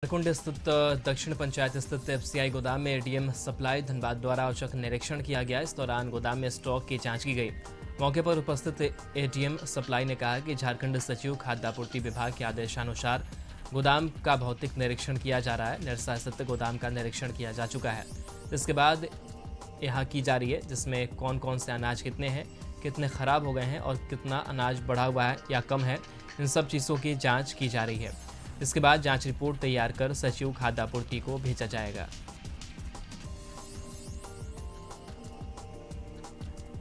झारखंड स्थित दक्षिण पंचायत स्थित एफसीआई गोदाम में एटीएम सप्लाई धनबाद द्वारा औचक निरीक्षण किया गया। इस दौरान गोदाम में स्टॉक की जांच की गई। मौके पर उपस्थित एटीएम सप्लाई ने कहा कि झारखंड सचिव खाद्य आपूर्ति विभाग के आदेशानुसार गोदाम का भौतिक निरीक्षण किया जा रहा है। निरसा स्थित गोदाम का निरीक्षण किया जा चुका है। इसके बाद यहाँ की जा रही है, जिसमें कौन कौन से अनाज कितने हैं, कितने खराब हो गए हैं और कितना अनाज बढ़ा हुआ है या कम है, इन सब चीज़ों की जाँच की जा रही है। इसके बाद जांच रिपोर्ट तैयार कर सचिव खाद्य आपूर्ति को भेजा जाएगा।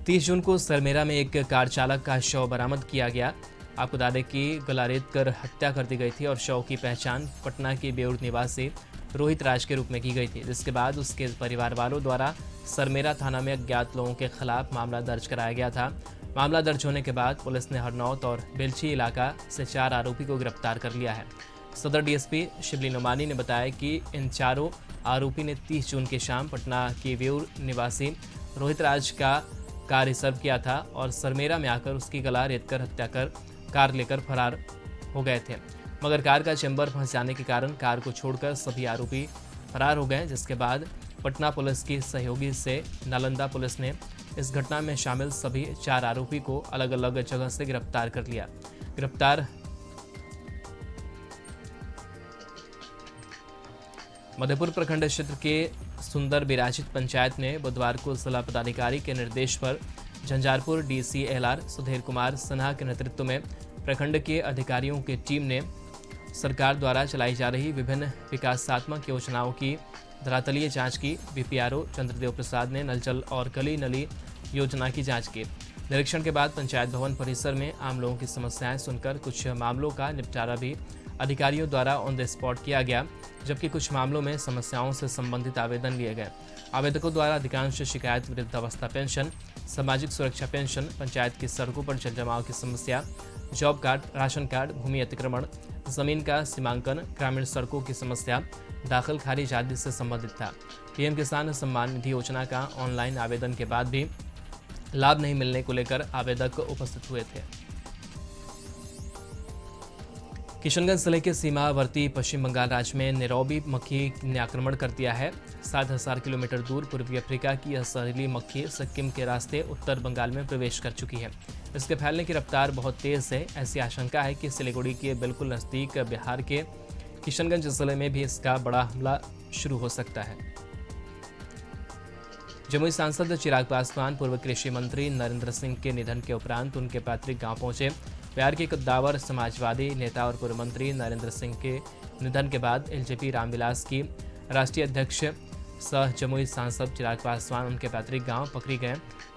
30 जून को सरमेरा में एक कार चालक का शव बरामद किया गया। आपको बता दें कि गला रेत कर हत्या कर दी गई थी और शव की पहचान पटना के बेउर निवासी रोहित राज के रूप में की गई थी, जिसके बाद उसके परिवार वालों द्वारा सरमेरा थाना में अज्ञात लोगों के खिलाफ मामला दर्ज कराया गया था। मामला दर्ज होने के बाद पुलिस ने हरनौत और बेलछी इलाका से 4 आरोपी को गिरफ्तार कर लिया है। सदर डीएसपी शिबली नोमानी ने बताया कि इन चारों आरोपी ने 30 जून की शाम पटना के बेउर निवासी रोहित राज का कार रिजर्व किया था और सरमेरा में आकर उसकी गला रेतकर हत्या कर कार लेकर फरार हो गए थे, मगर कार का चेंबर फंस जाने के कारण कार को छोड़कर सभी आरोपी फरार हो गए। जिसके बाद पटना पुलिस की सहयोगी से नालंदा पुलिस ने इस घटना में शामिल सभी 4 आरोपी को अलग अलग जगह से गिरफ्तार कर लिया। मधेपुर प्रखंड क्षेत्र के सुंदर विराजित पंचायत ने बुधवार को जिला पदाधिकारी के निर्देश पर झंझारपुर डीसीएलआर सुधीर कुमार सिन्हा के नेतृत्व में प्रखंड के अधिकारियों की टीम ने सरकार द्वारा चलाई जा रही विभिन्न विकासात्मक योजनाओं की धरातलीय जांच की। बीपीआरओ चंद्रदेव प्रसाद ने नल जल और गली नली योजना की जांच की। निरीक्षण के बाद पंचायत भवन परिसर में आम लोगों की समस्याएं सुनकर कुछ मामलों का निपटारा भी अधिकारियों द्वारा ऑन द स्पॉट किया गया, जबकि कुछ मामलों में समस्याओं से संबंधित आवेदन लिए गए। आवेदकों द्वारा अधिकांश शिकायत वृद्धावस्था पेंशन, सामाजिक सुरक्षा पेंशन, पंचायत की सड़कों पर जलजमाव की समस्या, जॉब कार्ड, राशन कार्ड, भूमि अतिक्रमण, जमीन का सीमांकन, ग्रामीण सड़कों की समस्या, दाखिल खारिज आदि से संबंधित था। पीएम किसान सम्मान निधि योजना का ऑनलाइन आवेदन के बाद भी लाभ नहीं मिलने को लेकर आवेदक उपस्थित हुए थे। किशनगंज जिले के सीमावर्ती पश्चिम बंगाल राज्य में नैरोबी मक्खी ने आक्रमण कर दिया है। 7,000 किलोमीटर दूर पूर्वी अफ्रीका की यह जहरीली मक्खी सिक्किम के रास्ते उत्तर बंगाल में प्रवेश कर चुकी है। इसके फैलने की रफ्तार बहुत तेज है। ऐसी आशंका है कि सिलीगुड़ी के बिल्कुल नज़दीक बिहार के किशनगंज जिले में भी इसका बड़ा हमला शुरू हो सकता है। जमुई सांसद चिराग पासवान पूर्व कृषि मंत्री नरेंद्र सिंह के निधन के उपरांत उनके पैतृक गांव पहुंचे। बिहार के कद्दावर समाजवादी नेता और पूर्व मंत्री नरेंद्र सिंह के निधन के बाद एलजेपी रामविलास की राष्ट्रीय अध्यक्ष सह जमुई सांसद चिराग पासवान उनके पैतृक गांव पकड़ी गए।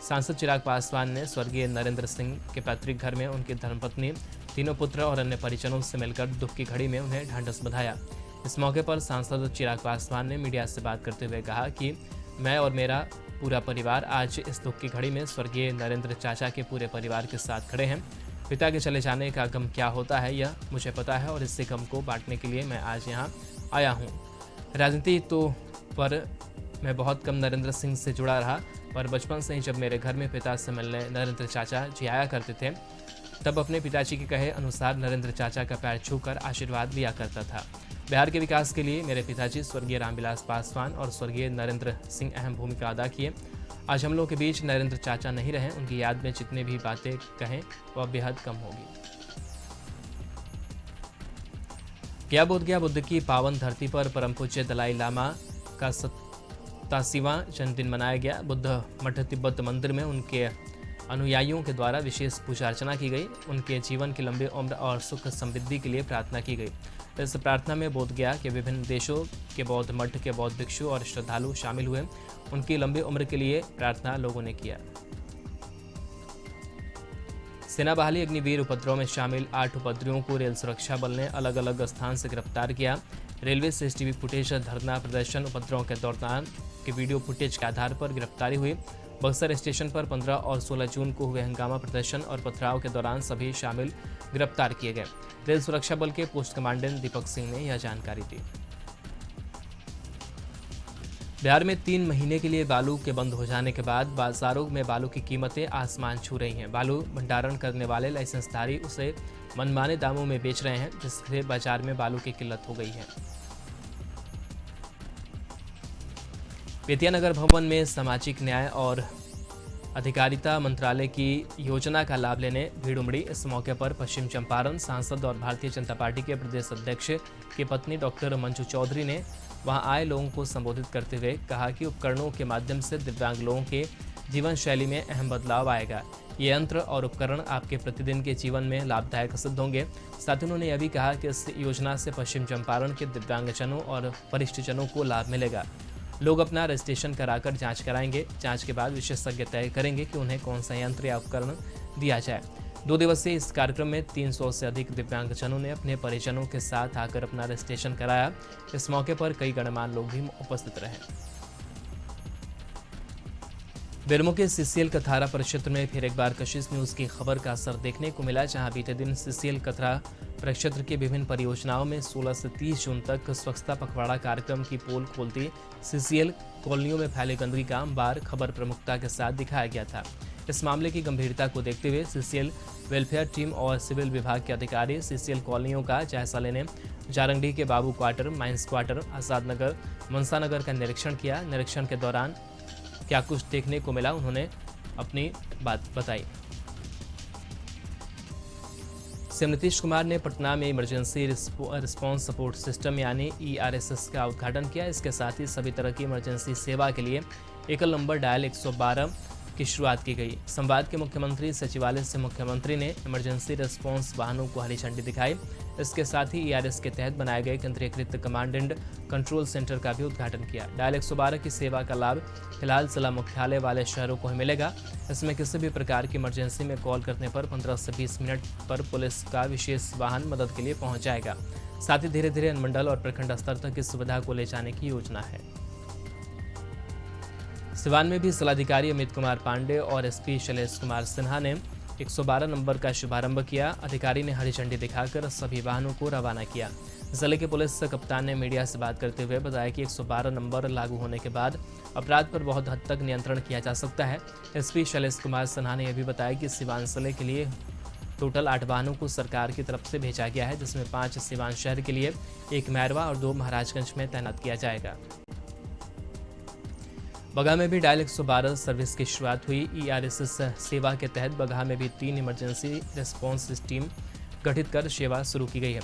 सांसद चिराग पासवान ने स्वर्गीय नरेंद्र सिंह के पैतृक घर में उनकी धर्मपत्नी, तीनों पुत्र और अन्य परिजनों से मिलकर दुख की घड़ी में उन्हें ढांढस बंधाया। इस मौके पर सांसद चिराग पासवान ने मीडिया से बात करते हुए कहा कि मैं और मेरा पूरा परिवार आज इस दुख की घड़ी में स्वर्गीय नरेंद्र चाचा के पूरे परिवार के साथ खड़े हैं। पिता के चले जाने का गम क्या होता है यह मुझे पता है और इसी गम को बांटने के लिए मैं आज यहाँ आया हूँ। राजनीति तो पर मैं बहुत कम नरेंद्र सिंह से जुड़ा रहा, पर बचपन से ही जब मेरे घर में पिता से मिलने नरेंद्र चाचा जी आया करते थे, तब अपने पिताजी के कहे अनुसार नरेंद्र चाचा का पैर छूकर आशीर्वाद लिया करता था। बिहार के विकास के लिए मेरे पिताजी स्वर्गीय रामविलास पासवान और स्वर्गीय नरेंद्र सिंह अहम भूमिका अदा किए। आज हम लोगों के बीच नरेंद्र चाचा नहीं रहे, उनकी याद में जितनी भी बातें कहें वह बेहद कम होगी। क्या बोधगया बुद्ध की पावन धरती पर परम पूज्य दलाई लामा का 87वां जन्मदिन मनाया गया। बुद्ध मठ तिब्बत मंदिर में उनके अनुयायियों के द्वारा विशेष पूजा अर्चना की गई। उनके जीवन की लंबी उम्र और सुख समृद्धि के लिए प्रार्थना की गई। इस प्रार्थना में बोधगया के विभिन्न देशों के बौद्ध मठ के बौद्ध भिक्षु और श्रद्धालु शामिल हुए। उनकी लंबी उम्र के लिए प्रार्थना लोगों ने किया। सेना बहाली अग्निवीर उपद्रव में शामिल 8 उपद्रवियों को रेल सुरक्षा बल ने अलग अलग स्थान से गिरफ्तार किया। रेलवे सीसीटीवी फुटेज, धरना प्रदर्शन, उपद्रव के दौरान के वीडियो फुटेज के आधार पर गिरफ्तारी हुई। बक्सर स्टेशन पर 15 और 16 जून को हुए हंगामा प्रदर्शन और पथराव के दौरान सभी शामिल गिरफ्तार किए गए। रेल सुरक्षा बल के पोस्ट कमांडेंट दीपक सिंह ने यह जानकारी दी। बिहार में 3 महीने के लिए बालू के बंद हो जाने के बाद बाजारों में बालू की कीमतें आसमान छू रही हैं। बालू भंडारण करने वाले लाइसेंसधारी उसे मनमाने दामों में बेच रहे हैं, जिससे बाजार में बालू की किल्लत हो गई है। बेतिया नगर भवन में सामाजिक न्याय और अधिकारिता मंत्रालय की योजना का लाभ लेने भीड़ उमड़ी। इस मौके पर पश्चिम चंपारण सांसद और भारतीय जनता पार्टी के प्रदेश अध्यक्ष की पत्नी डॉक्टर मंजू चौधरी ने वहां आए लोगों को संबोधित करते हुए कहा कि उपकरणों के माध्यम से दिव्यांग लोगों के जीवन शैली में अहम बदलाव आएगा। ये यंत्र और उपकरण आपके प्रतिदिन के जीवन में लाभदायक सिद्ध होंगे। साथ ही उन्होंने यह भी कहा कि इस योजना से पश्चिम चंपारण के दिव्यांगजनों और वरिष्ठजनों को लाभ मिलेगा। लोग अपना रजिस्ट्रेशन कराकर जांच कराएंगे। जांच के बाद विशेषज्ञ तय करेंगे कि उन्हें कौन सा यंत्र या उपकरण दिया जाए। 2 दिवसीय इस कार्यक्रम में 300 से अधिक दिव्यांगजनों ने अपने परिजनों के साथ आकर अपना रजिस्ट्रेशन कराया। इस मौके पर कई गणमान्य लोग भी उपस्थित रहे। बेरमो के सीसीएल कथारा परिक्षेत्र में फिर एक बार कशिश न्यूज की खबर का असर देखने को मिला, जहां बीते दिन सीसीएल कथारा परिक्षेत्र की विभिन्न परियोजनाओं में 16 से 30 जून तक स्वच्छता पखवाड़ा कार्यक्रम की पोल खोलती सीसीएल कॉलोनियों में फैले गंदगी का बार खबर प्रमुखता के साथ दिखाया गया था। इस मामले की गंभीरता को देखते हुए सीसीएल वेलफेयर टीम और सिविल विभाग के अधिकारी सीसीएल कॉलोनियों का जायजा लेने जारंगडी के बाबू quarter, mines quarter, Azad Nagar, मनसा नगर का निरीक्षण किया। निरीक्षण के दौरान क्या कुछ देखने को मिला, उन्होंने अपनी बात बताई। सीएम नीतीश कुमार ने पटना में इमरजेंसी रिस्पांस सपोर्ट सिस्टम यानी ERSS का उद्घाटन किया। इसके साथ ही सभी तरह की इमरजेंसी सेवा के लिए एकल नंबर डायल 112 की शुरुआत की गई। संवाद के मुख्यमंत्री सचिवालय से मुख्यमंत्री ने इमरजेंसी रिस्पांस वाहनों को हरी झंडी दिखाई। इसके साथ ही ERS के तहत बनाए गए केंद्रीकृत कमांड एंड कंट्रोल सेंटर का भी उद्घाटन किया। डायल 112 की सेवा का लाभ फिलहाल जिला मुख्यालय वाले शहरों को ही मिलेगा। इसमें किसी भी प्रकार की इमरजेंसी में कॉल करने पर 15 से 20 मिनट पर पुलिस का विशेष वाहन मदद के लिए पहुंच जाएगा। साथ ही धीरे धीरे अनुमंडल और प्रखंड स्तर तक इस सुविधा को ले जाने की योजना है। सिवान में भी जिलाधिकारी अमित कुमार पांडे और एसपी शैलेश कुमार सिन्हा ने 112 नंबर का शुभारंभ किया। अधिकारी ने हरी झंडी दिखाकर सभी वाहनों को रवाना किया। जिले के पुलिस कप्तान ने मीडिया से बात करते हुए बताया कि 112 नंबर लागू होने के बाद अपराध पर बहुत हद तक नियंत्रण किया जा सकता है। एसपी शैलेश कुमार सिन्हा ने यह भी बताया कि सिवान जिले के लिए टोटल 8 वाहनों को सरकार की तरफ से भेजा गया है, जिसमें 5 सिवान शहर के लिए, 1 मैरवा और 2 महाराजगंज में तैनात किया जाएगा। बगहा में भी डायल 112 सर्विस की शुरुआत हुई। ERSS सेवा के तहत बगहा में भी 3 इमरजेंसी रिस्पांस टीम गठित कर सेवा शुरू की गई है।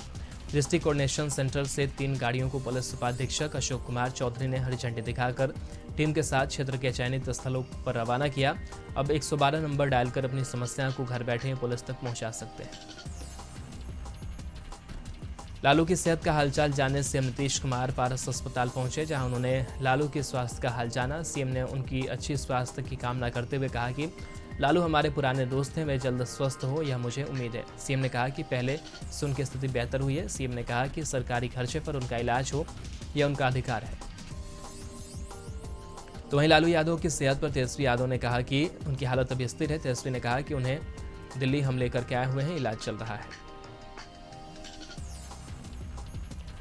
डिस्ट्रिक्ट कोऑर्डिनेशन सेंटर से 3 गाड़ियों को पुलिस उपाधीक्षक अशोक कुमार चौधरी ने हरी झंडी दिखाकर टीम के साथ क्षेत्र के चयनित स्थलों पर रवाना किया। अब 112 नंबर डायल कर अपनी समस्या को घर बैठे पुलिस तक पहुंचा सकते हैं। लालू की सेहत का हालचाल जानने सीएम नीतीश कुमार पारस अस्पताल पहुंचे, जहां उन्होंने लालू के स्वास्थ्य का हाल जाना। सीएम ने उनकी अच्छी स्वास्थ्य की कामना करते हुए कहा कि लालू हमारे पुराने दोस्त हैं, वे जल्द स्वस्थ हो यह मुझे उम्मीद है। सीएम ने कहा कि पहले से उनकी स्थिति बेहतर हुई है। सीएम ने कहा कि सरकारी खर्चे पर उनका इलाज हो यह उनका अधिकार है। तो वहीं लालू यादव की सेहत पर तेजस्वी यादव ने कहा कि उनकी हालत अभी स्थिर है। तेजस्वी ने कहा कि उन्हें दिल्ली हम लेकर के आए हुए हैं, इलाज चल रहा है।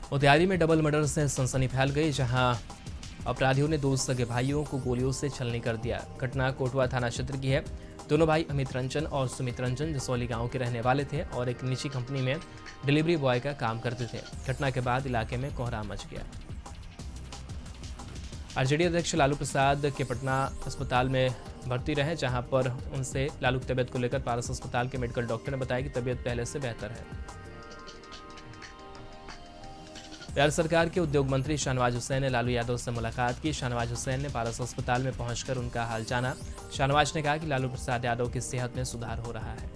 मोतिहारी में डबल मर्डर से सनसनी फैल गई, जहां अपराधियों ने 2 सगे भाइयों को गोलियों से छलनी कर दिया। घटना कोटवा थाना क्षेत्र की है। दोनों भाई अमित रंजन और सुमित रंजन जसौली गांव के रहने वाले थे और एक निजी कंपनी में डिलीवरी बॉय का काम करते थे। घटना के बाद इलाके में कोहराम मच गया। आरजेडी अध्यक्ष लालू प्रसाद के पटना अस्पताल में भर्ती रहे, जहां पर उनसे लालू की तबियत को लेकर पारस अस्पताल के मेडिकल डॉक्टर ने बताया कि तबियत पहले से बेहतर है। बिहार सरकार के उद्योग मंत्री शाहनवाज हुसैन ने लालू यादव से मुलाकात की। शाहनवाज हुसैन ने पारस अस्पताल में पहुंचकर उनका हाल जाना। शाहनवाज ने कहा कि लालू प्रसाद यादव की सेहत में सुधार हो रहा है।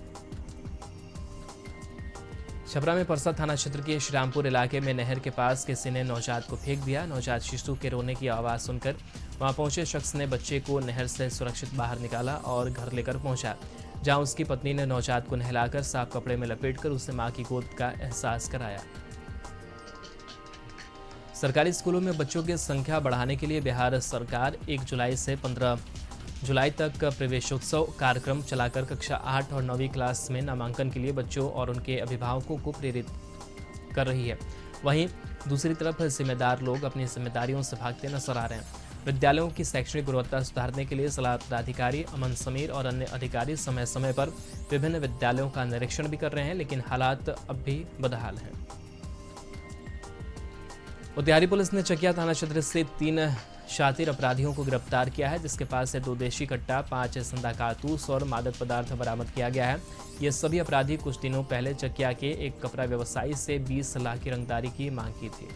छपरा में परसा थाना क्षेत्र के श्रीरामपुर इलाके में नहर के पास किसी ने नवजात को फेंक दिया। नवजात शिशु के रोने की आवाज़ सुनकर वहां पहुंचे शख्स ने बच्चे को नहर से सुरक्षित बाहर निकाला और घर लेकर पहुंचा, जहां उसकी पत्नी ने नवजात को नहलाकर साफ कपड़े में लपेटकर उसे मां की गोद का एहसास कराया। सरकारी स्कूलों में बच्चों की संख्या बढ़ाने के लिए बिहार सरकार 1 जुलाई से 15 जुलाई तक प्रवेशोत्सव कार्यक्रम चलाकर कक्षा 8 और 9वीं क्लास में नामांकन के लिए बच्चों और उनके अभिभावकों को प्रेरित कर रही है। वहीं दूसरी तरफ जिम्मेदार लोग अपनी जिम्मेदारियों से भागते नजर आ रहे हैं। विद्यालयों की शैक्षणिक गुणवत्ता सुधारने के लिए जिला पदाधिकारी अमन समीर और अन्य अधिकारी समय समय पर विभिन्न विद्यालयों का निरीक्षण भी कर रहे हैं, लेकिन हालात अब भी बदहाल हैं। मोतिहारी पुलिस ने चकिया थाना क्षेत्र से 3 शातिर अपराधियों को गिरफ्तार किया है, जिसके पास से 2 देशी कट्टा, 5 जिंदा कारतूस और मादक पदार्थ बरामद किया गया है। ये सभी अपराधी कुछ दिनों पहले चकिया के एक कपड़ा व्यवसायी से 20 लाख की रंगदारी की मांग की थी।